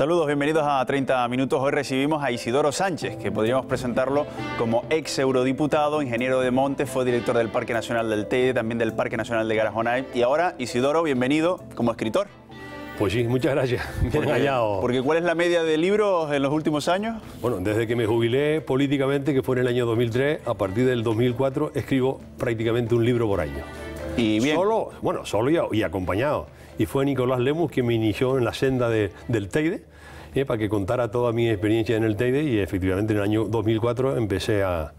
Saludos, bienvenidos a 30 Minutos. Hoy recibimos a Isidoro Sánchez, que podríamos presentarlo como ex eurodiputado, ingeniero de montes, fue director del Parque Nacional del Teide, también del Parque Nacional de Garajonay. Y ahora, Isidoro, bienvenido como escritor. Pues sí, muchas gracias. Bien hallado. Porque ¿cuál es la media de libros en los últimos años? Bueno, desde que me jubilé políticamente, que fue en el año 2003, a partir del 2004 escribo prácticamente un libro por año. Y bien. Solo y acompañado. Y fue Nicolás Lemus quien me inició en la senda del Teide, para que contara toda mi experiencia en el Teide, y efectivamente en el año 2004 empecé a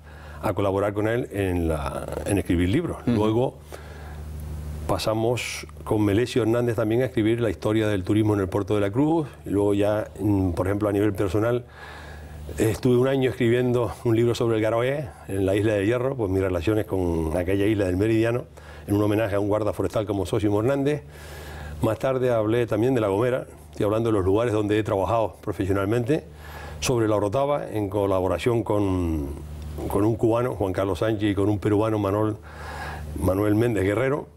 colaborar con él en escribir libros. Luego pasamos con Melesio Hernández también a escribir la historia del turismo en el Puerto de la Cruz. Y luego ya, por ejemplo, a nivel personal, estuve un año escribiendo un libro sobre el Garoé, en la Isla de Hierro, pues mis relaciones con aquella isla del Meridiano, en un homenaje a un guarda forestal como Sósimo Hernández. Más tarde hablé también de La Gomera, estoy hablando de los lugares donde he trabajado profesionalmente, sobre la Orotava, en colaboración con un cubano, Juan Carlos Sánchez, y con un peruano, Manuel Méndez Guerrero.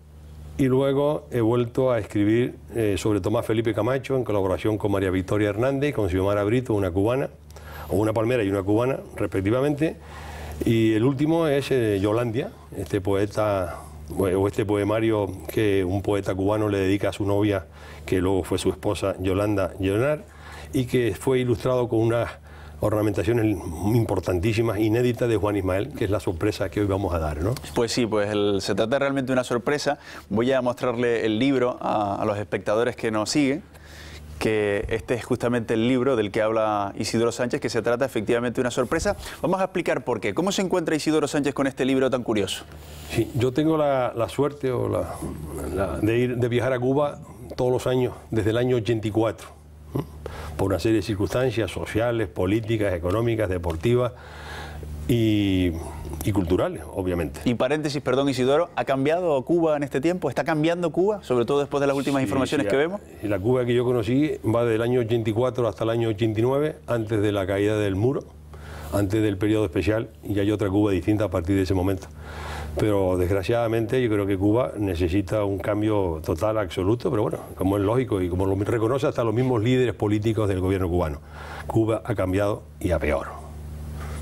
Y luego he vuelto a escribir sobre Tomás Felipe Camacho, en colaboración con María Victoria Hernández, con Xiomara Brito, una cubana, o una palmera y una cubana, respectivamente. Y el último es Yolandia, este poeta, o este poemario que un poeta cubano le dedica a su novia, que luego fue su esposa, Yolanda Llenar, y que fue ilustrado con unas ornamentaciones importantísimas, inéditas, de Juan Ismael, que es la sorpresa que hoy vamos a dar, ¿no? Pues sí, pues se trata realmente de una sorpresa. Voy a mostrarle el libro a los espectadores que nos siguen, que este es justamente el libro del que habla Isidoro Sánchez, que se trata efectivamente de una sorpresa. Vamos a explicar por qué. ¿Cómo se encuentra Isidoro Sánchez con este libro tan curioso? Sí, yo tengo la suerte de viajar a Cuba todos los años, desde el año 84, por una serie de circunstancias sociales, políticas, económicas, deportivas y culturales, obviamente. Y paréntesis, perdón, Isidoro, ¿ha cambiado Cuba en este tiempo? ¿Está cambiando Cuba, sobre todo después de las últimas informaciones que vemos? Y la Cuba que yo conocí va del año 84 hasta el año 89, antes de la caída del muro, antes del periodo especial, y hay otra Cuba distinta a partir de ese momento. Pero desgraciadamente yo creo que Cuba necesita un cambio total, absoluto, pero bueno, como es lógico y como lo reconoce hasta los mismos líderes políticos del gobierno cubano, Cuba ha cambiado y a peor,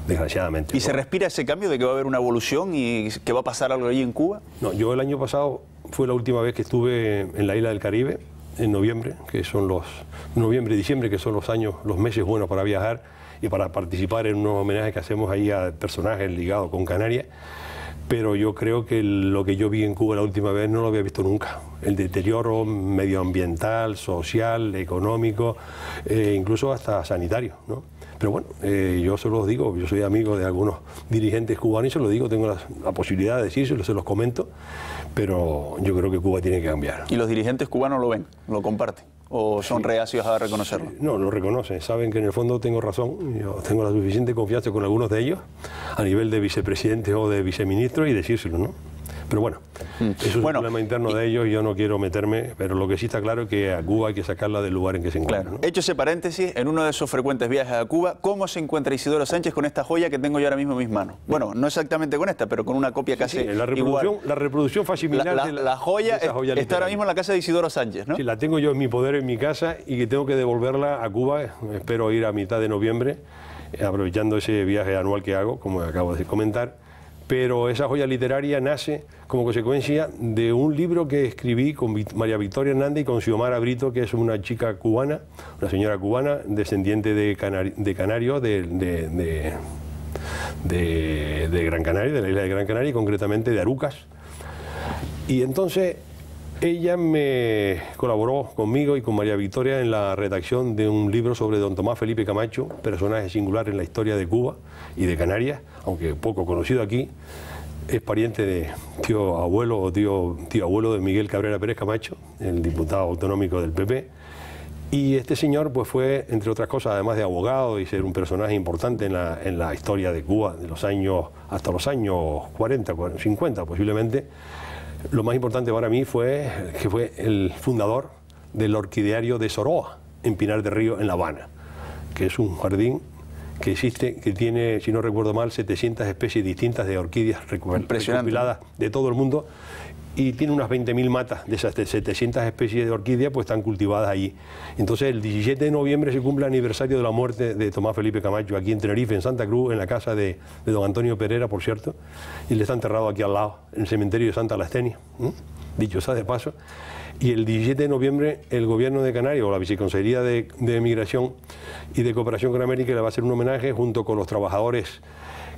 desgraciadamente. ¿Y se respira ese cambio de que va a haber una evolución y que va a pasar algo allí en Cuba? No, yo el año pasado fue la última vez que estuve en la isla del Caribe, en noviembre, que son noviembre y diciembre, que son los meses buenos para viajar y para participar en unos homenajes que hacemos ahí a personajes ligados con Canarias. Pero yo creo que lo que yo vi en Cuba la última vez no lo había visto nunca. El deterioro medioambiental, social, económico, incluso hasta sanitario, ¿no? Pero bueno, yo se los digo, yo soy amigo de algunos dirigentes cubanos y se los digo, tengo la posibilidad de decírselo, se los comento, pero yo creo que Cuba tiene que cambiar. ¿Y los dirigentes cubanos lo ven, lo comparten? ¿O son reacios a reconocerlo? No, lo reconocen, saben que en el fondo tengo razón, yo tengo la suficiente confianza con algunos de ellos, a nivel de vicepresidentes o de viceministros, y decírselo, ¿no? Pero bueno, eso es un problema interno de ellos y yo no quiero meterme, pero lo que sí está claro es que a Cuba hay que sacarla del lugar en que se encuentra. Claro. ¿No? Hecho ese paréntesis, en uno de sus frecuentes viajes a Cuba, ¿cómo se encuentra Isidoro Sánchez con esta joya que tengo yo ahora mismo en mis manos? Bueno, no exactamente con esta, pero con una copia casi igual. La reproducción fue similar. La joya está ahora mismo en la casa de Isidoro Sánchez, ¿no? Sí, la tengo yo en mi poder, en mi casa, y que tengo que devolverla a Cuba. Espero ir a mitad de noviembre, aprovechando ese viaje anual que hago, como acabo de comentar. Pero esa joya literaria nace como consecuencia de un libro que escribí con María Victoria Hernández y con Xiomara Brito, que es una chica cubana, una señora cubana, descendiente de canarios, de Gran Canaria, de la isla de Gran Canaria, y concretamente de Arucas. Y entonces ella me colaboró conmigo y con María Victoria en la redacción de un libro sobre don Tomás Felipe Camacho, personaje singular en la historia de Cuba y de Canarias, aunque poco conocido aquí. Es pariente de tío abuelo o tío abuelo de Miguel Cabrera Pérez Camacho, el diputado autonómico del PP. Y este señor pues fue, entre otras cosas, además de abogado y ser un personaje importante en la historia de Cuba, de los años, hasta los años 40, 50 posiblemente. Lo más importante para mí fue que fue el fundador del orquideario de Soroa, en Pinar del Río, en La Habana, que es un jardín que existe, que tiene, si no recuerdo mal, 700 especies distintas de orquídeas recopiladas de todo el mundo, y tiene unas 20.000 matas de esas 700 especies de orquídeas, pues están cultivadas allí. Entonces el 17 de noviembre se cumple el aniversario de la muerte de Tomás Felipe Camacho aquí en Tenerife, en Santa Cruz, en la casa de don Antonio Pereira, por cierto, y él está enterrado aquí al lado, en el cementerio de Santa Lastenia, dicho sea de paso. Y el 17 de noviembre el gobierno de Canarias, o la Viceconsejería de Migración y de Cooperación con América, le va a hacer un homenaje junto con los trabajadores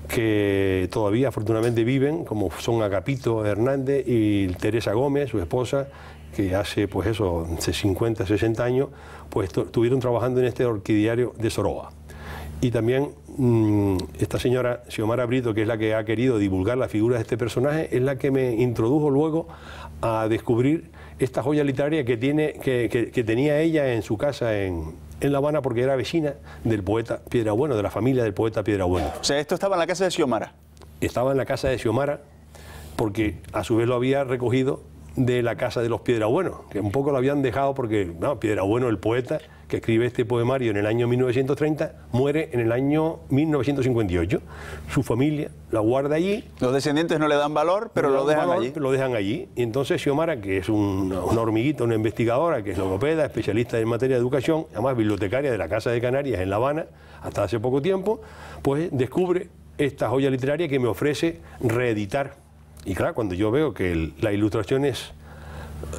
que todavía afortunadamente viven, como son Agapito Hernández y Teresa Gómez, su esposa, que hace pues eso, hace 50, 60 años, pues estuvieron trabajando en este orquidiario de Soroa. Y también esta señora Xiomara Brito, que es la que ha querido divulgar la figura de este personaje, es la que me introdujo luego a descubrir esta joya literaria que tenía ella en su casa en La Habana, porque era vecina del poeta Piedrabueno, de la familia del poeta Piedrabueno. O sea, esto estaba en la casa de Xiomara. Estaba en la casa de Xiomara, porque a su vez lo había recogido de la casa de los Piedrabuenos, que un poco lo habían dejado porque, no, Piedrabueno, el poeta que escribe este poemario en el año 1930, muere en el año 1958. Su familia la guarda allí. Los descendientes no le dan valor, pero lo dejan allí. Lo dejan allí. Y entonces Xiomara, que es una hormiguita, una investigadora, que es logopeda, especialista en materia de educación, además bibliotecaria de la Casa de Canarias en La Habana, hasta hace poco tiempo, pues descubre esta joya literaria que me ofrece reeditar. Y claro, cuando yo veo que las ilustraciones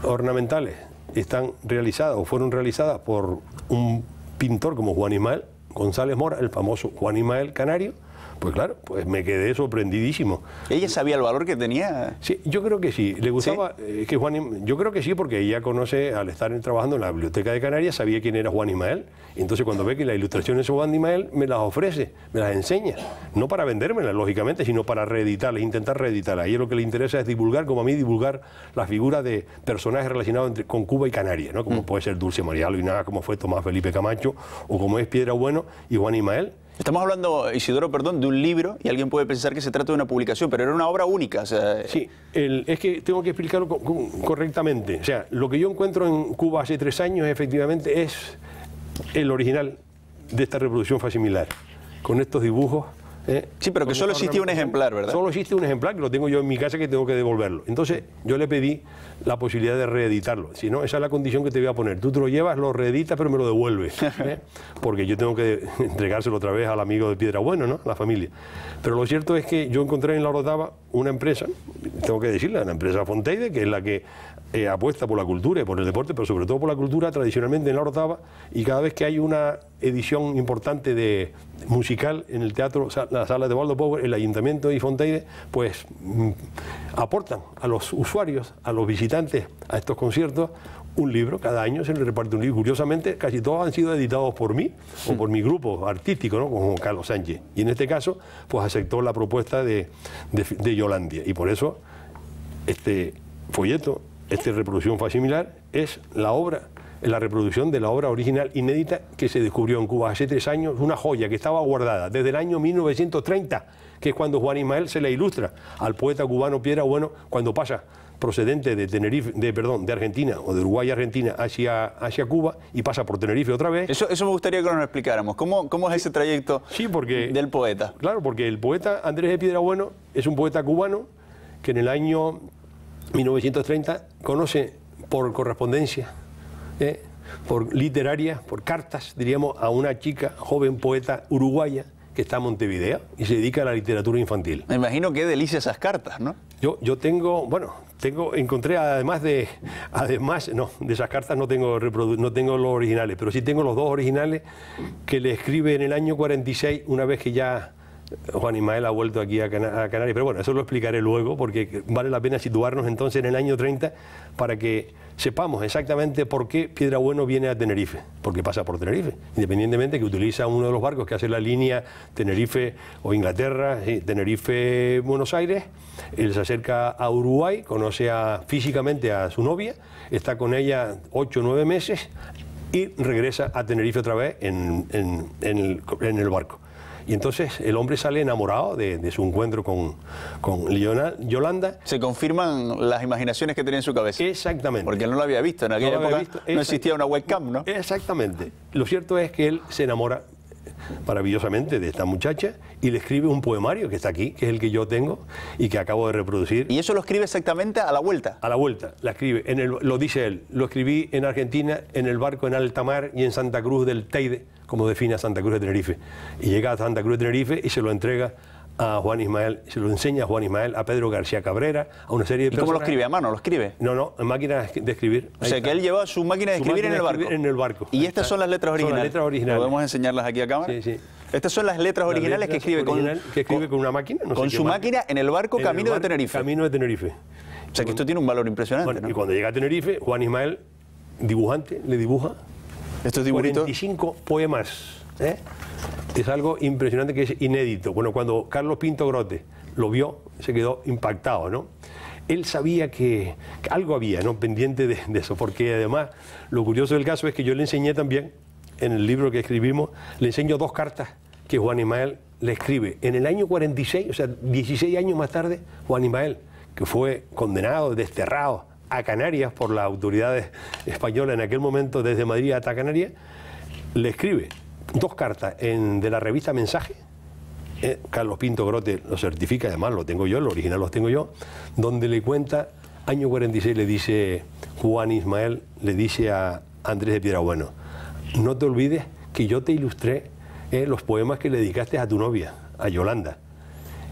ornamentales están realizadas o fueron realizadas por un pintor como Juan Ismael González Mora, el famoso Juan Ismael canario, pues claro, pues me quedé sorprendidísimo. ¿Ella sabía el valor que tenía? Sí, yo creo que sí. Le gustaba que yo creo que sí, porque ella conoce, al estar trabajando en la Biblioteca de Canarias, sabía quién era Juan Ismael. Entonces cuando ve que las ilustraciones son Juan Ismael, me las ofrece, me las enseña. No para vendérmelas, lógicamente, sino para reeditarlas, intentar reeditarlas. A ella lo que le interesa es divulgar, como a mí, divulgar las figuras de personajes relacionados con Cuba y Canarias, ¿no? Como puede ser Dulce María Luinaga, como fue Tomás Felipe Camacho, o como es Piedrabueno y Juan Ismael. Estamos hablando, Isidoro, perdón, de un libro, y alguien puede pensar que se trata de una publicación, pero era una obra única. O sea, sí, es que tengo que explicarlo correctamente. O sea, lo que yo encuentro en Cuba hace 3 años, efectivamente, es el original de esta reproducción facsimilar, con estos dibujos. Sí, pero que solo existía un ejemplar, ¿verdad? Solo existe un ejemplar, que lo tengo yo en mi casa, que tengo que devolverlo. Entonces, yo le pedí la posibilidad de reeditarlo. Si no, esa es la condición que te voy a poner. Tú te lo llevas, lo reeditas, pero me lo devuelves. Porque yo tengo que entregárselo otra vez al amigo de Piedrabueno, ¿no? La familia. Pero lo cierto es que yo encontré en La Orotava una empresa, tengo que decirla, una empresa Fonteide, que es la que apuesta por la cultura y por el deporte, pero sobre todo por la cultura tradicionalmente en La Orotava, y cada vez que hay una edición importante de musical en el teatro, la sala de Waldo Power, el Ayuntamiento y Fonteide, pues aportan a los usuarios, a los visitantes a estos conciertos, un libro. Cada año se le reparte un libro. Curiosamente, casi todos han sido editados por mí o por mi grupo artístico, ¿no? Como Carlos Sánchez. Y en este caso, pues aceptó la propuesta de Yolandia. Y por eso, este folleto, esta reproducción facsimilar, es la reproducción de la obra original inédita que se descubrió en Cuba hace 3 años, una joya que estaba guardada desde el año 1930, que es cuando Juan Ismael se le ilustra al poeta cubano Piedrabueno cuando pasa procedente de Tenerife, de Argentina o de Uruguay a Argentina hacia Cuba y pasa por Tenerife otra vez. Eso me gustaría que nos lo explicáramos. ¿Cómo es ese trayecto del poeta? Claro, porque el poeta Andrés de Piedrabueno es un poeta cubano que en el año 1930 conoce por correspondencia, por literaria, por cartas, diríamos, a una chica, joven poeta uruguaya que está en Montevideo y se dedica a la literatura infantil. Me imagino qué delicia esas cartas, ¿no? Yo encontré de esas cartas no tengo los originales, pero sí tengo los 2 originales que le escribe en el año 46, una vez que ya Juan Ismael ha vuelto aquí a Canarias, pero bueno, eso lo explicaré luego, porque vale la pena situarnos entonces en el año 30 para que sepamos exactamente por qué Piedrabueno viene a Tenerife, porque pasa por Tenerife, independientemente que utiliza uno de los barcos que hace la línea Tenerife o Inglaterra, Tenerife-Buenos Aires. Él se acerca a Uruguay, conoce físicamente a su novia, está con ella 8 o 9 meses y regresa a Tenerife otra vez en el barco. Y entonces el hombre sale enamorado de su encuentro con Yolanda. Se confirman las imaginaciones que tenía en su cabeza. Exactamente. Porque él no lo había visto. En aquella época no existía una webcam, ¿no? Exactamente. Lo cierto es que él se enamora maravillosamente de esta muchacha y le escribe un poemario que está aquí, que es el que yo tengo y que acabo de reproducir. ¿Y eso lo escribe exactamente a la vuelta? A la vuelta, la escribe. Lo dice él, lo escribí en Argentina, en el barco en alta mar y en Santa Cruz del Teide, como define a Santa Cruz de Tenerife. Y llega a Santa Cruz de Tenerife y se lo entrega a Juan Ismael, se lo enseña a Juan Ismael, a Pedro García Cabrera, a una serie de personas. ¿Y cómo lo escribe? ¿A mano lo escribe? No, en máquina de escribir. O sea, que él lleva su máquina de escribir en el barco. En el barco. ¿Y estas son las letras originales? Son las letras originales. ¿Podemos enseñarlas aquí a cámara? Sí, sí. Estas son las letras originales que escribe con una máquina. No con sé su máquina en el barco camino de Tenerife. Camino de Tenerife. O sea, que esto tiene un valor impresionante, bueno, ¿no? Y cuando llega a Tenerife, Juan Ismael, dibujante, le dibuja estos dibujitos. 45 poemas. Es algo impresionante que es inédito. Bueno, cuando Carlos Pinto Grote lo vio, se quedó impactado, ¿no? Él sabía que algo había, ¿no?, pendiente de eso, porque además lo curioso del caso es que yo le enseñé también, en el libro que escribimos, le enseño 2 cartas que Juan Ismael le escribe. En el año 46, o sea, 16 años más tarde, Juan Ismael, que fue condenado, desterrado a Canarias por las autoridades españolas en aquel momento, desde Madrid hasta Canarias, le escribe 2 cartas de la revista Mensaje. Carlos Pinto Grote lo certifica, además lo tengo yo, el original los tengo yo, donde le cuenta, año 46, le dice Juan Ismael, le dice a Andrés de Piedrabueno, no te olvides que yo te ilustré los poemas que le dedicaste a tu novia, a Yolanda.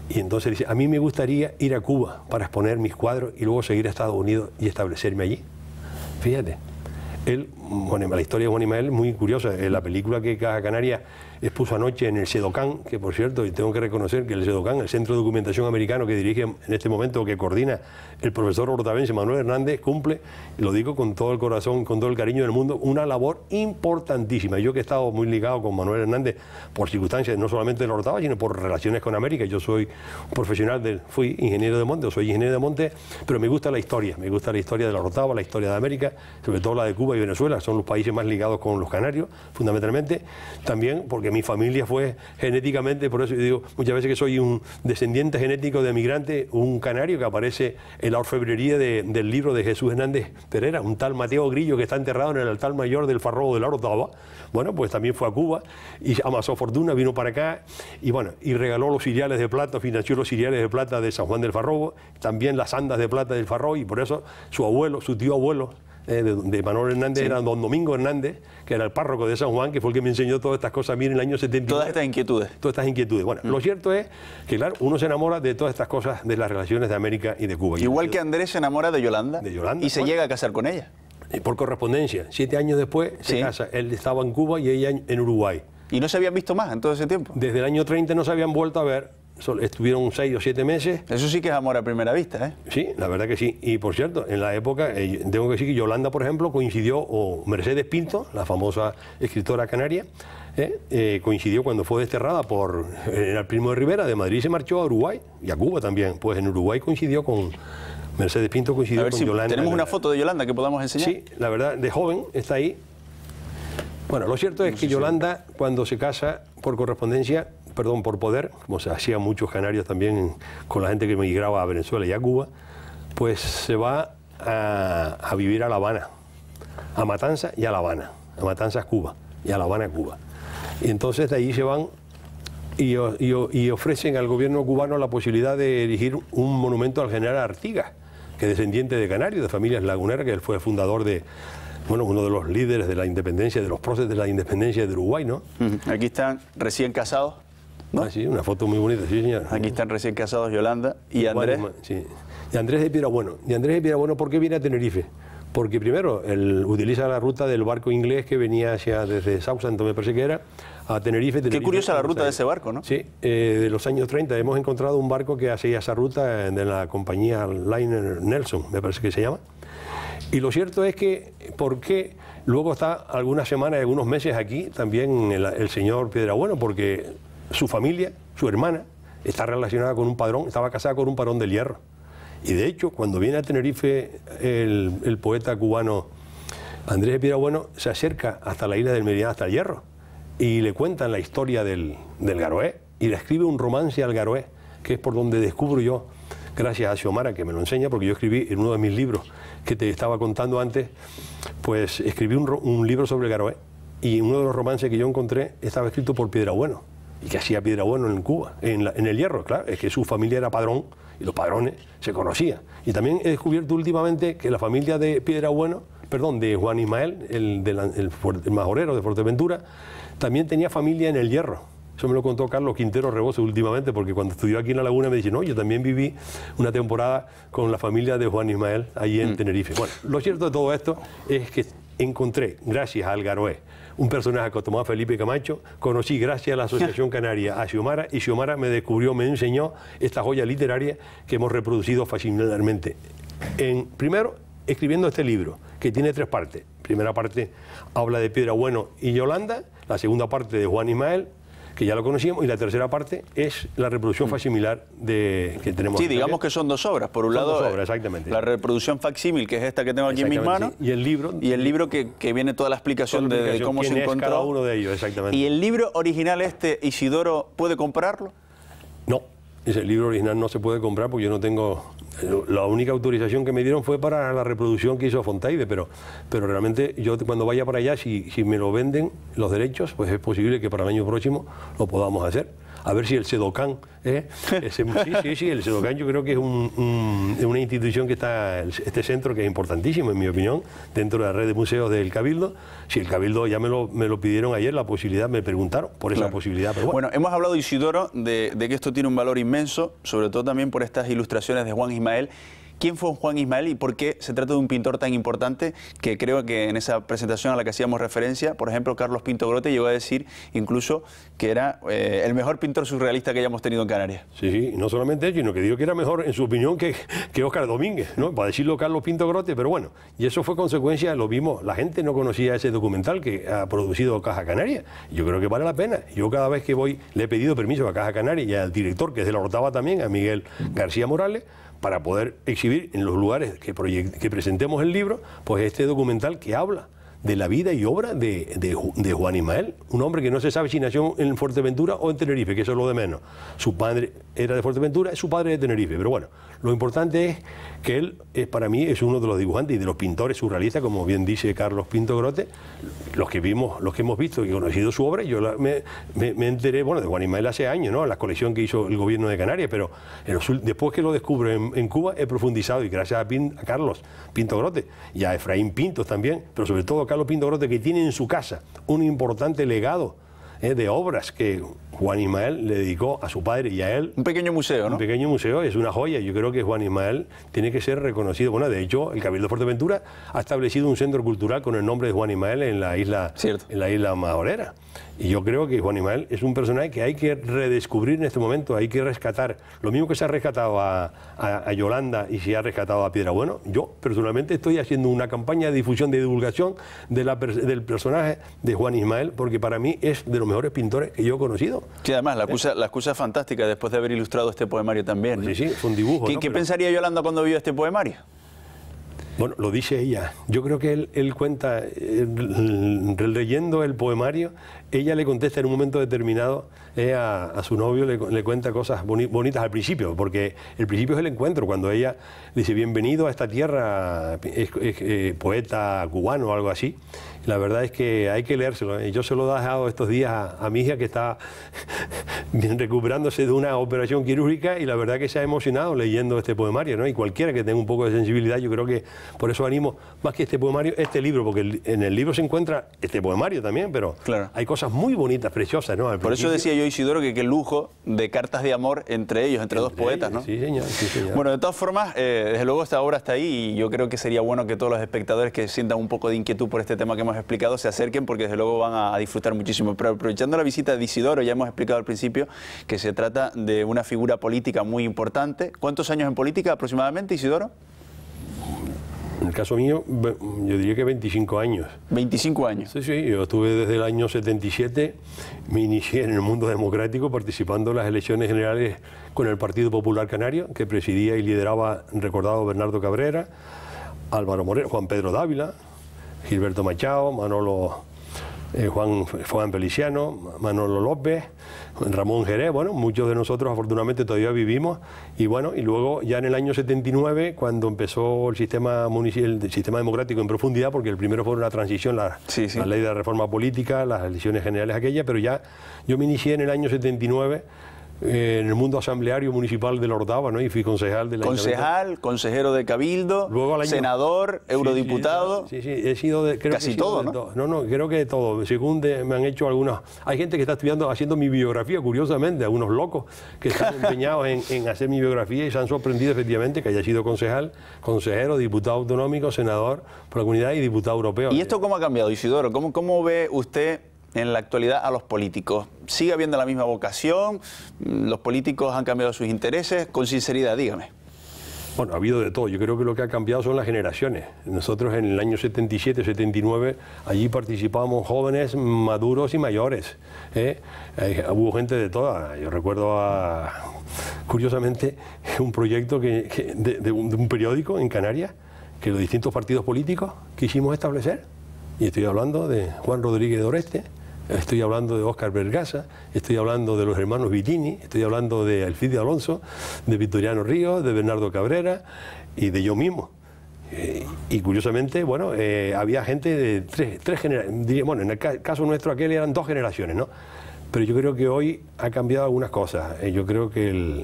Y entonces dice, a mí me gustaría ir a Cuba para exponer mis cuadros y luego seguir a Estados Unidos y establecerme allí. Fíjate. Bueno, la historia de Juan Ismael es muy curiosa. La película que Caja Canaria expuso anoche en el SEDOCAN, que por cierto, y tengo que reconocer que el SEDOCAN, el Centro de Documentación Americano que dirige en este momento, que coordina el profesor ortavense Manuel Hernández, cumple, y lo digo con todo el corazón, con todo el cariño del mundo, una labor importantísima. Yo que he estado muy ligado con Manuel Hernández por circunstancias no solamente de la Orotava, sino por relaciones con América. Yo soy un profesional fui ingeniero de monte, o soy ingeniero de monte, pero me gusta la historia de la Orotava, la historia de América, sobre todo la de Cuba y Venezuela, son los países más ligados con los canarios, fundamentalmente, también porque mi familia fue genéticamente, por eso yo digo muchas veces que soy un descendiente genético de migrante, un canario que aparece en la orfebrería del libro de Jesús Hernández Pereira, un tal Mateo Grillo que está enterrado en el altar mayor del Farrobo de la Orotava. Bueno, pues también fue a Cuba y amasó fortuna, vino para acá y bueno, y regaló los ciriales de plata, financió los ciriales de plata de San Juan del Farrobo, también las andas de plata del Farrobo, y por eso su abuelo, su tío abuelo, de Manuel Hernández, sí, era don Domingo Hernández, que era el párroco de San Juan, que fue el que me enseñó todas estas cosas a mí en el año 70. Todas estas inquietudes. Todas estas inquietudes. Bueno, lo cierto es que, claro, uno se enamora de todas estas cosas de las relaciones de América y de Cuba. Igual que Andrés se enamora de Yolanda. Y se llega a casar con ella. Por correspondencia. 7 años después se casa. Él estaba en Cuba y ella en Uruguay. ¿Y no se habían visto más en todo ese tiempo? Desde el año 30 no se habían vuelto a ver. Estuvieron 6 o 7 meses. Eso sí que es amor a primera vista, ¿eh? Sí, la verdad que sí. Y por cierto, en la época, tengo que decir que Yolanda, por ejemplo, coincidió, o Mercedes Pinto, la famosa escritora canaria, coincidió cuando fue desterrada por el Primo de Rivera, de Madrid se marchó a Uruguay y a Cuba también. Pues en Uruguay coincidió con Mercedes Pinto, coincidió con Yolanda. ¿Tenemos una foto de Yolanda que podamos enseñar? Sí, la verdad, de joven, está ahí. Bueno, lo cierto es que Yolanda, cuando se casa por correspondencia, por poder, como se hacía muchos canarios también con la gente que migraba a Venezuela y a Cuba, pues se va a vivir a La Habana, a Matanzas y a La Habana, a Matanzas, Cuba, y a La Habana, Cuba. Y entonces de ahí se van y ofrecen al gobierno cubano la posibilidad de erigir un monumento al general Artigas, que es descendiente de canarios, de familias laguneras, que él fue fundador de, bueno, uno de los líderes de la independencia, de los próceres de la independencia de Uruguay, ¿no? Aquí están recién casados, ¿no? Ah, sí, una foto muy bonita, sí, señor. Aquí están recién casados Yolanda y Andrés. Sí. Y Andrés de Piedrabueno. Y Andrés de Piedrabueno, ¿por qué viene a Tenerife? Porque primero, él utiliza la ruta del barco inglés que venía desde Southampton, me parece que era, a Tenerife. Qué curiosa la ruta de ese barco, ¿no? Sí, de los años 30 hemos encontrado un barco que hacía esa ruta de la compañía Liner Nelson, me parece que se llama. Y lo cierto es que, ¿por qué luego está algunas semanas y algunos meses aquí también el señor Piedrabueno? Porque su familia, su hermana, está relacionada con un padrón, estaba casada con un padrón del Hierro. Y de hecho, cuando viene a Tenerife el poeta cubano Andrés de Piedrabueno, se acerca hasta la isla del Meridiano, hasta el Hierro, y le cuentan la historia del Garoé, y le escribe un romance al Garoé, que es por donde descubro yo, gracias a Xiomara, que me lo enseña, porque yo escribí en uno de mis libros que te estaba contando antes, pues escribí un libro sobre el Garoé, y uno de los romances que yo encontré estaba escrito por Piedrabueno. ¿Y qué hacía Piedrabueno en Cuba? En el Hierro, claro, es que su familia era padrón y los padrones se conocían. Y también he descubierto últimamente que la familia de Piedrabueno, perdón, de Juan Ismael, el majorero de Fuerteventura, también tenía familia en el Hierro. Eso me lo contó Carlos Quintero Rebozo últimamente, porque cuando estudió aquí en La Laguna me dice, no, yo también viví una temporada con la familia de Juan Ismael allí en Tenerife. Bueno, lo cierto de todo esto es que encontré, gracias al Garoé, un personaje que tomaba Felipe Camacho, conocí gracias a la Asociación Canaria a Xiomara, y Xiomara me descubrió, me enseñó esta joya literaria que hemos reproducido fascinantemente. Primero, escribiendo este libro, que tiene 3 partes. Primera parte habla de Piedrabueno y Yolanda, la segunda parte de Juan Ismael, que ya lo conocíamos, y la tercera parte es la reproducción facsimilar que tenemos. Sí, digamos que son 2 obras. Por un lado, 2 obras, exactamente. La reproducción facsímil, que es esta que tengo aquí en mis manos, sí. Y el libro que viene toda la explicación de cómo se encontró. Cada uno de ellos, exactamente. ¿Y el libro original Isidoro, puede comprarlo? No, ese libro original no se puede comprar porque yo no tengo... La única autorización que me dieron fue para la reproducción que hizo Fontaide, pero realmente yo cuando vaya para allá, si me lo venden los derechos, pues es posible que para el año próximo lo podamos hacer. A ver si el Sedocán, sí, el Sedocán yo creo que es una institución que está, este centro que es importantísimo, en mi opinión, dentro de la red de museos del Cabildo. Si el Cabildo ya me lo pidieron ayer, la posibilidad, me preguntaron por esa posibilidad. Pero bueno, hemos hablado, Isidoro, de que esto tiene un valor inmenso, sobre todo también por estas ilustraciones de Juan Ismael. ¿Quién fue Juan Ismael y por qué se trata de un pintor tan importante que creo que en esa presentación a la que hacíamos referencia, por ejemplo, Carlos Pinto Grote llegó a decir incluso que era el mejor pintor surrealista que hayamos tenido en Canarias? Sí, no solamente eso, sino que digo que era mejor, en su opinión, que Óscar Domínguez, ¿no? Para decirlo Carlos Pinto Grote, pero bueno, y eso fue consecuencia, lo vimos, la gente no conocía ese documental que ha producido Caja Canaria. Yo creo que vale la pena. Yo cada vez que voy, le he pedido permiso a Caja Canaria y al director, que es de la Orotava también, a Miguel García Morales, para poder exhibir en los lugares que presentemos el libro, pues este documental que habla de la vida y obra de Juan Ismael, un hombre que no se sabe si nació en Fuerteventura o en Tenerife, que eso es lo de menos. Su padre era de Fuerteventura, su padre de Tenerife, pero bueno, lo importante es que él, para mí, es uno de los dibujantes y de los pintores surrealistas, como bien dice Carlos Pinto Grote, los que hemos visto y conocido su obra. Yo me enteré, bueno, de Juan Ismael hace años, ¿no? La colección que hizo el gobierno de Canarias, pero después que lo descubro en Cuba, he profundizado, y gracias a Carlos Pinto Grote y a Efraín Pintos también, pero sobre todo a Carlos Pinto Grote, que tiene en su casa un importante legado de obras que Juan Ismael le dedicó a su padre y a él. Un pequeño museo, ¿no? Un pequeño museo, es una joya. Yo creo que Juan Ismael tiene que ser reconocido. Bueno, de hecho, el Cabildo de Fuerteventura ha establecido un centro cultural con el nombre de Juan Ismael en la isla Majorera. Y yo creo que Juan Ismael es un personaje que hay que redescubrir en este momento, hay que rescatar. Lo mismo que se ha rescatado a Yolanda y se ha rescatado a Piedrabueno, yo personalmente estoy haciendo una campaña de difusión, de divulgación del personaje de Juan Ismael, porque para mí es de los mejores pintores que yo he conocido. Sí, además, la excusa es fantástica después de haber ilustrado este poemario también, ¿no? Sí, fue un dibujo. ¿Qué pensaría Yolanda cuando vio este poemario? Bueno, lo dice ella. Yo creo que él cuenta, leyendo el poemario, ella le contesta en un momento determinado a su novio, le cuenta cosas bonitas al principio, porque el principio es el encuentro, cuando ella dice, bienvenido a esta tierra, es poeta cubano o algo así. La verdad es que hay que leérselo. Yo se lo he dejado estos días a mi hija, que está recuperándose de una operación quirúrgica, y la verdad que se ha emocionado leyendo este poemario, ¿no? Y cualquiera que tenga un poco de sensibilidad, yo creo que por eso animo más que este poemario, este libro, porque en el libro se encuentra este poemario también, pero claro, hay cosas muy bonitas, preciosas, ¿no? Por eso decía yo, Isidoro, que qué lujo de cartas de amor entre ellos, entre dos poetas, ¿no? Sí, señor, sí, señor. Bueno, de todas formas, desde luego esta obra está ahí, y yo creo que sería bueno que todos los espectadores que sientan un poco de inquietud por este tema que hemos explicado se acerquen, porque desde luego van a disfrutar muchísimo. Pero aprovechando la visita de Isidoro, ya hemos explicado al principio que se trata de una figura política muy importante. ¿Cuántos años en política aproximadamente, Isidoro? En el caso mío, yo diría que 25 años. 25 años. Sí, yo estuve desde el año 77, me inicié en el mundo democrático participando en las elecciones generales con el Partido Popular Canario, que presidía y lideraba recordado Bernardo Cabrera, Álvaro Moreno, Juan Pedro Dávila, Gilberto Machado, Manolo Juan Feliciano, Manolo López, Ramón Jerez, bueno, muchos de nosotros afortunadamente todavía vivimos, y bueno, y luego ya en el año 79, cuando empezó el sistema democrático en profundidad, porque el primero fue una transición, la ley de la reforma política, las elecciones generales aquellas, pero ya yo me inicié en el año 79, en el mundo asambleario municipal de La Orotava, ¿no? Y fui concejal del Concejal, consejero de Cabildo, luego senador, eurodiputado. Sí, he sido casi todo, ¿no? No, creo que de todo. Según me han hecho algunos... Hay gente que está estudiando, haciendo mi biografía, curiosamente, algunos locos que están empeñados en hacer mi biografía y se han sorprendido efectivamente que haya sido concejal, consejero, diputado autonómico, senador por la comunidad y diputado europeo. ¿Y esto cómo ha cambiado, Isidoro? ¿Cómo ve usted en la actualidad a los políticos? ¿Sigue habiendo la misma vocación? ¿Los políticos han cambiado sus intereses? Con sinceridad, dígame. Bueno, ha habido de todo. Yo creo que lo que ha cambiado son las generaciones. Nosotros en el año 77, 79, allí participábamos jóvenes, maduros y mayores. Hubo gente de toda. Yo recuerdo, curiosamente, un proyecto de un periódico en Canarias, que los distintos partidos políticos quisimos establecer. Y estoy hablando de Juan Rodríguez de Oreste, estoy hablando de Óscar Vergasa, estoy hablando de los hermanos Vitini, estoy hablando de Elfidio Alonso, de Victoriano Ríos, de Bernardo Cabrera y de yo mismo. Y curiosamente, bueno, había gente de tres generaciones. Bueno, en el caso nuestro aquel eran 2 generaciones, ¿no? Pero yo creo que hoy ha cambiado algunas cosas. Yo creo que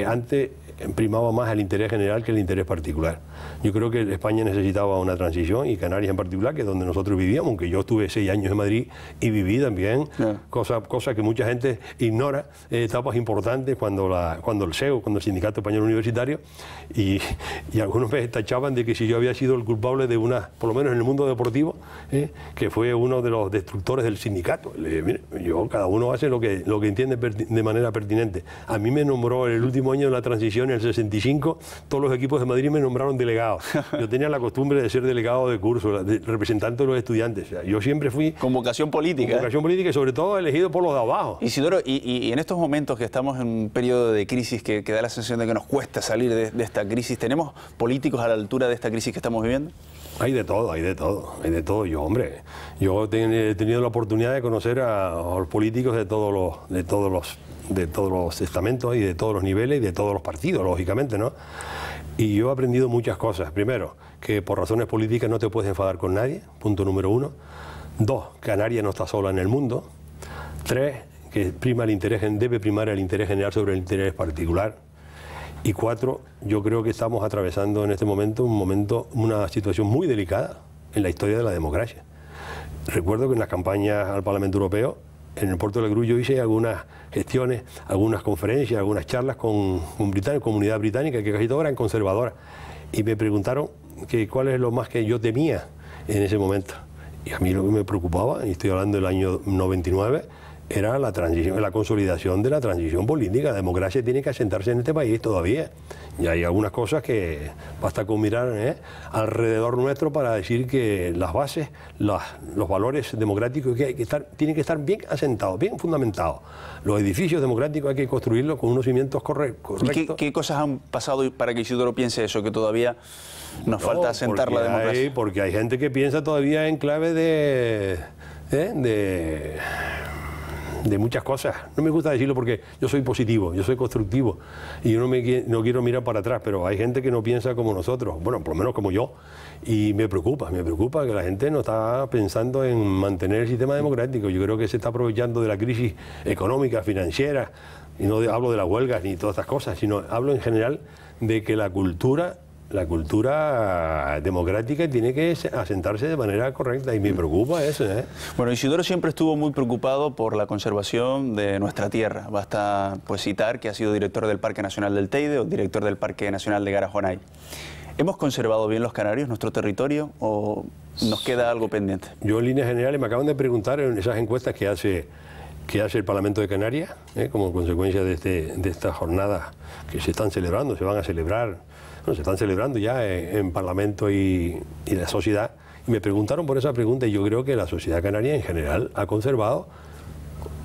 antes primaba más el interés general que el interés particular. Yo creo que España necesitaba una transición, y Canarias en particular, que es donde nosotros vivíamos, aunque yo estuve 6 años en Madrid y viví también, cosa que mucha gente ignora, etapas importantes cuando el SEU, cuando el Sindicato Español Universitario, y algunos me tachaban de que si yo había sido el culpable de por lo menos en el mundo deportivo, que fue uno de los destructores del sindicato. Mire, cada uno hace lo que entiende de manera pertinente. A mí me nombró en el último año de la transición, en el 65, todos los equipos de Madrid me nombraron delegado. Yo tenía la costumbre de ser delegado de curso, representante de los estudiantes. O sea, yo siempre fui... Con vocación política. Con vocación política, y sobre todo elegido por los de abajo. Isidoro, y en estos momentos que estamos en un periodo de crisis que da la sensación de que nos cuesta salir de esta crisis, ¿tenemos políticos a la altura de esta crisis que estamos viviendo? Hay de todo, hay de todo, hay de todo. Yo he tenido la oportunidad de conocer a los políticos de todos los estamentos y de todos los niveles y de todos los partidos, lógicamente, ¿no? Y yo he aprendido muchas cosas. Primero, que por razones políticas no te puedes enfadar con nadie, punto número 1. 2, Canarias no está sola en el mundo. 3, que debe primar el interés general sobre el interés particular. Y 4, yo creo que estamos atravesando en este momento una situación muy delicada en la historia de la democracia. Recuerdo que en las campañas al Parlamento Europeo, en el puerto de la Cruz, yo hice algunas gestiones, algunas conferencias, algunas charlas con comunidad británica, que casi todas eran conservadoras, y me preguntaron cuál es lo más que yo temía en ese momento. Y a mí lo que me preocupaba, y estoy hablando del año 99, era la consolidación de la transición política. La democracia tiene que asentarse en este país todavía. Y hay algunas cosas que basta con mirar alrededor nuestro para decir que las bases, los valores democráticos tienen que estar bien asentados, bien fundamentados. Los edificios democráticos hay que construirlos con unos cimientos correctos. ¿Y qué cosas han pasado para que Isidoro piense eso, que todavía nos falta asentar la democracia? Porque hay gente que piensa todavía en clave de muchas cosas. No me gusta decirlo porque yo soy positivo, yo soy constructivo y yo no quiero mirar para atrás, pero hay gente que no piensa como nosotros, bueno, por lo menos como yo, y me preocupa que la gente no está pensando en mantener el sistema democrático. Yo creo que se está aprovechando de la crisis económica, financiera, y no hablo de las huelgas ni todas estas cosas, sino hablo en general de que la cultura democrática tiene que asentarse de manera correcta, y me preocupa eso. Bueno, Isidoro siempre estuvo muy preocupado por la conservación de nuestra tierra. Basta citar que ha sido director del Parque Nacional del Teide o director del Parque Nacional de Garajonay. ¿Hemos conservado bien los canarios, nuestro territorio, o nos queda algo pendiente? Yo, en líneas generales, me acaban de preguntar en esas encuestas que hace el Parlamento de Canarias, como consecuencia de estas jornadas que se están celebrando, se van a celebrar. Bueno, se están celebrando ya en Parlamento y la sociedad, y me preguntaron por esa pregunta, y yo creo que la sociedad canaria en general ha conservado,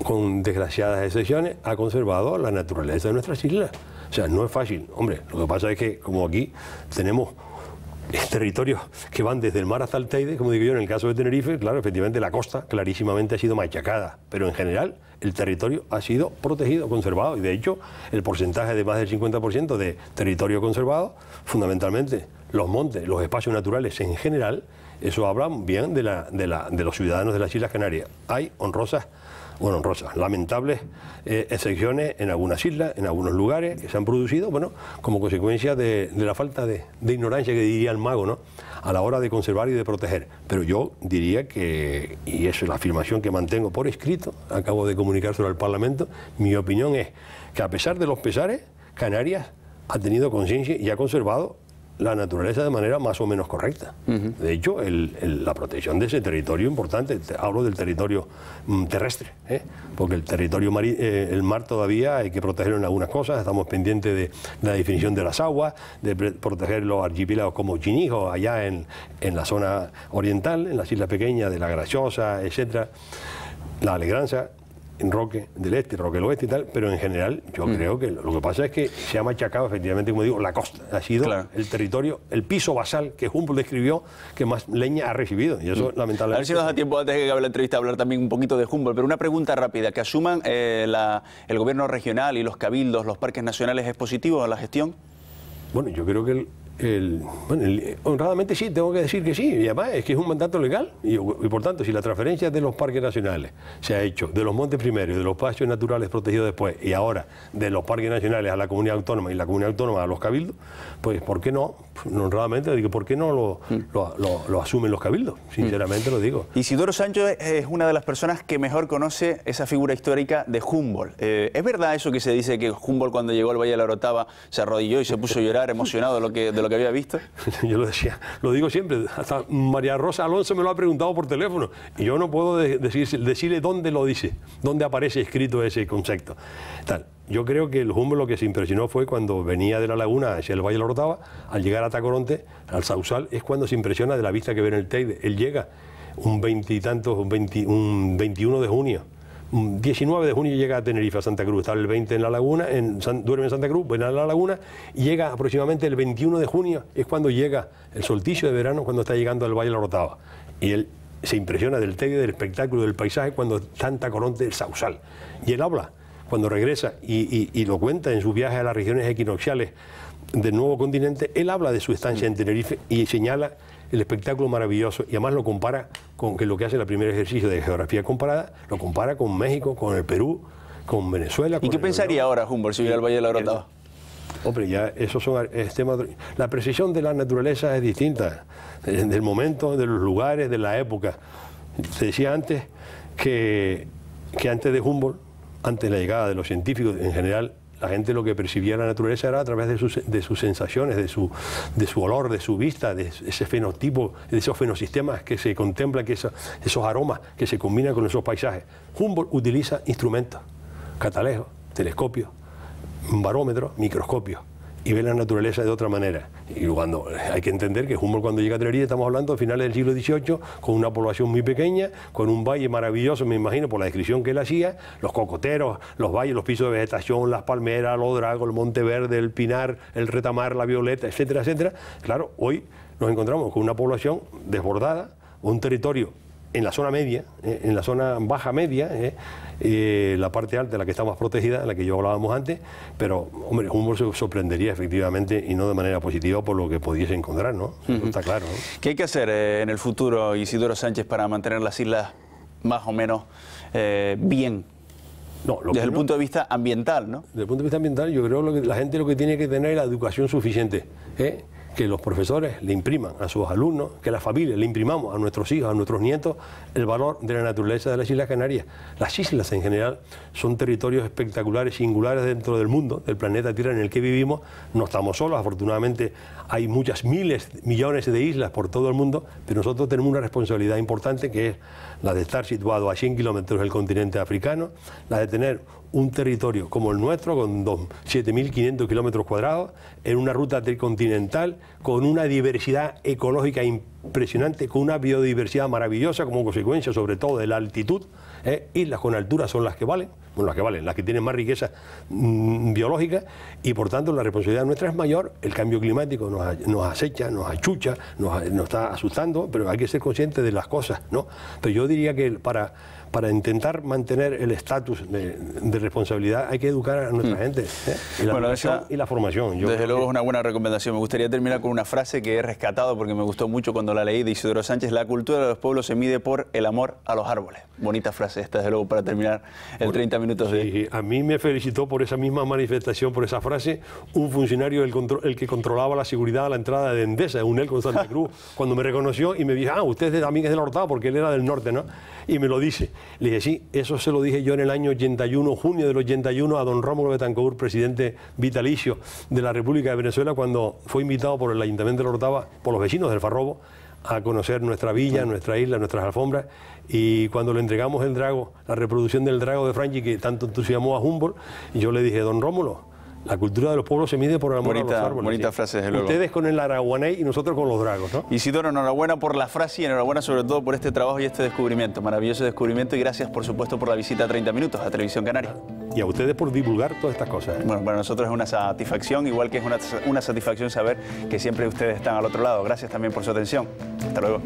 con desgraciadas excepciones, ha conservado la naturaleza de nuestras islas. O sea, no es fácil. Hombre, lo que pasa es que como aquí tenemos territorios que van desde el mar hasta el Teide, como digo yo, en el caso de Tenerife, claro, efectivamente la costa clarísimamente ha sido machacada, pero en general el territorio ha sido protegido, conservado, y de hecho el porcentaje de más del 50% de territorio conservado, fundamentalmente los montes, los espacios naturales en general, eso habla bien de los ciudadanos de las Islas Canarias. Hay lamentables excepciones en algunas islas, en algunos lugares que se han producido, bueno, como consecuencia de la falta de ignorancia, que diría el mago, ¿no?, a la hora de conservar y de proteger. Pero yo diría que, y eso es la afirmación que mantengo por escrito, acabo de comunicárselo al Parlamento, mi opinión es que a pesar de los pesares, Canarias ha tenido conciencia y ha conservado la naturaleza de manera más o menos correcta. De hecho, la protección de ese territorio importante, hablo del territorio terrestre, porque el territorio el mar todavía hay que protegerlo en algunas cosas, estamos pendientes de la definición de las aguas, de proteger los archipiélagos como Chinijo, allá en la zona oriental, en las islas pequeñas de La Graciosa, etcétera, La Alegranza, en Roque del Este, Roque del Oeste y tal, pero en general yo creo que lo que pasa es que se ha machacado efectivamente, como digo, la costa. Ha sido el territorio, el piso basal que Humboldt describió, que más leña ha recibido, y eso lamentablemente... A ver si nos da tiempo, antes de que acabe la entrevista, hablar también un poquito de Humboldt, pero una pregunta rápida, que asuman el gobierno regional y los cabildos, los parques nacionales, ¿es positivo a la gestión? Bueno, yo creo que honradamente sí, tengo que decir que sí, y además es que es un mandato legal, y por tanto, si la transferencia de los parques nacionales se ha hecho de los montes primero y de los espacios naturales protegidos después, y ahora de los parques nacionales a la comunidad autónoma y la comunidad autónoma a los cabildos, pues ¿por qué no? Honradamente digo, ¿por qué no lo asumen los cabildos? Sinceramente lo digo. Isidoro Sánchez es una de las personas que mejor conoce esa figura histórica de Humboldt. ¿Es verdad eso que se dice que Humboldt, cuando llegó al Valle de la Orotava, se arrodilló y se puso a llorar emocionado de lo que había visto? Yo lo decía, lo digo siempre, hasta María Rosa Alonso me lo ha preguntado por teléfono, y yo no puedo decirle dónde lo dice, dónde aparece escrito ese concepto. Yo creo que el Humboldt lo que se impresionó fue cuando venía de la laguna hacia el Valle de la Orotava, al llegar a Tacoronte, al Sausal, es cuando se impresiona de la vista que ve en el Teide. Él llega un 21 de junio, 19 de junio llega a Tenerife, a Santa Cruz, está el 20 en la laguna, duerme en Santa Cruz, viene a la laguna, y llega aproximadamente el 21 de junio, es cuando llega el solsticio de verano, cuando está llegando al Valle de la Orotava. Y él se impresiona del Teide, del espectáculo, del paisaje, cuando está en Tacoronte, el Sausal. Y él habla, cuando regresa, y lo cuenta en sus viajes a las regiones equinocciales del nuevo continente, él habla de su estancia en Tenerife y señala el espectáculo maravilloso, y además lo compara con lo que hace el primer ejercicio de geografía comparada, lo compara con México, con el Perú, con Venezuela. ¿Y qué pensaría ahora Humboldt si viera el Valle de la Orotava? Hombre, ya esos son temas... La precisión de la naturaleza es distinta, del momento, de los lugares, de la época. Se decía antes que antes de Humboldt, antes de la llegada de los científicos en general, la gente lo que percibía la naturaleza era a través de sus sensaciones, de su olor, de su vista, de ese fenotipo, de esos fenosistemas que se contemplan, esos aromas que se combinan con esos paisajes. Humboldt utiliza instrumentos, catalejos, telescopios, barómetros, microscopios, y ve la naturaleza de otra manera. Y cuando hay que entender que Humboldt, cuando llega a Tenerife, estamos hablando a finales del siglo XVIII, con una población muy pequeña, con un valle maravilloso, me imagino, por la descripción que él hacía, los cocoteros, los valles, los pisos de vegetación, las palmeras, los dragos, el monte verde, el pinar, el retamar, la violeta, etcétera, etcétera. Claro, hoy nos encontramos con una población desbordada, un territorio en la zona media, en la zona baja media, la parte alta, la que está más protegida, la que yo hablábamos antes, pero, hombre, Humboldt se sorprendería efectivamente, y no de manera positiva, por lo que pudiese encontrar, ¿no? Eso está claro, ¿no? ¿Qué hay que hacer en el futuro, Isidoro Sánchez, para mantener las islas más o menos bien? No, desde el punto de vista ambiental, ¿no? Desde el punto de vista ambiental, yo creo que la gente lo que tiene que tener es la educación suficiente, que los profesores le impriman a sus alumnos, que las familias le imprimamos a nuestros hijos, a nuestros nietos, el valor de la naturaleza de las Islas Canarias. Las islas en general son territorios espectaculares, singulares dentro del mundo, del planeta Tierra en el que vivimos. No estamos solos, afortunadamente hay muchas miles, millones de islas por todo el mundo, pero nosotros tenemos una responsabilidad importante, que es la de estar situado a 100 kilómetros del continente africano, la de tener un territorio como el nuestro, con 7.500 kilómetros cuadrados, en una ruta tricontinental, con una diversidad ecológica impresionante, con una biodiversidad maravillosa como consecuencia sobre todo de la altitud. Islas con altura son las que valen, las que tienen más riqueza biológica, y por tanto la responsabilidad nuestra es mayor. El cambio climático nos acecha, nos achucha, nos está asustando, pero hay que ser conscientes de las cosas, ¿no? Pero yo diría que para intentar mantener el estatus de responsabilidad hay que educar a nuestra gente, y la educación y la formación. Desde luego es una buena recomendación. Me gustaría terminar con una frase que he rescatado porque me gustó mucho cuando la leí, de Isidoro Sánchez: la cultura de los pueblos se mide por el amor a los árboles. Bonita frase esta, desde luego, para terminar el 30 minutos de... Sí, a mí me felicitó por esa misma manifestación, por esa frase, un funcionario el que controlaba la seguridad a la entrada de Endesa, UNEL con Santa Cruz, cuando me reconoció y me dijo: usted también es del Hortado, porque él era del norte, ¿no? Y me lo dice. Le dije: sí, eso se lo dije yo en el año 81, junio del 81, a don Rómulo Betancourt, presidente vitalicio de la República de Venezuela, cuando fue invitado por el Ayuntamiento de Hortava, por los vecinos del Farrobo, a conocer nuestra villa, nuestra isla, nuestras alfombras. Y cuando le entregamos el drago, la reproducción del drago de Franchi, que tanto entusiasmó a Humboldt, yo le dije: don Rómulo, la cultura de los pueblos se mide por el amor a los árboles. Bonita frase, desde luego. Ustedes con el araguaney y nosotros con los dragos, ¿no? Isidoro, enhorabuena por la frase y enhorabuena sobre todo por este trabajo y este descubrimiento, maravilloso descubrimiento, y gracias por supuesto por la visita a 30 Minutos a Televisión Canaria. Y a ustedes por divulgar todas estas cosas. Bueno, para nosotros es una satisfacción, igual que es una satisfacción saber que siempre ustedes están al otro lado. Gracias también por su atención. Hasta luego.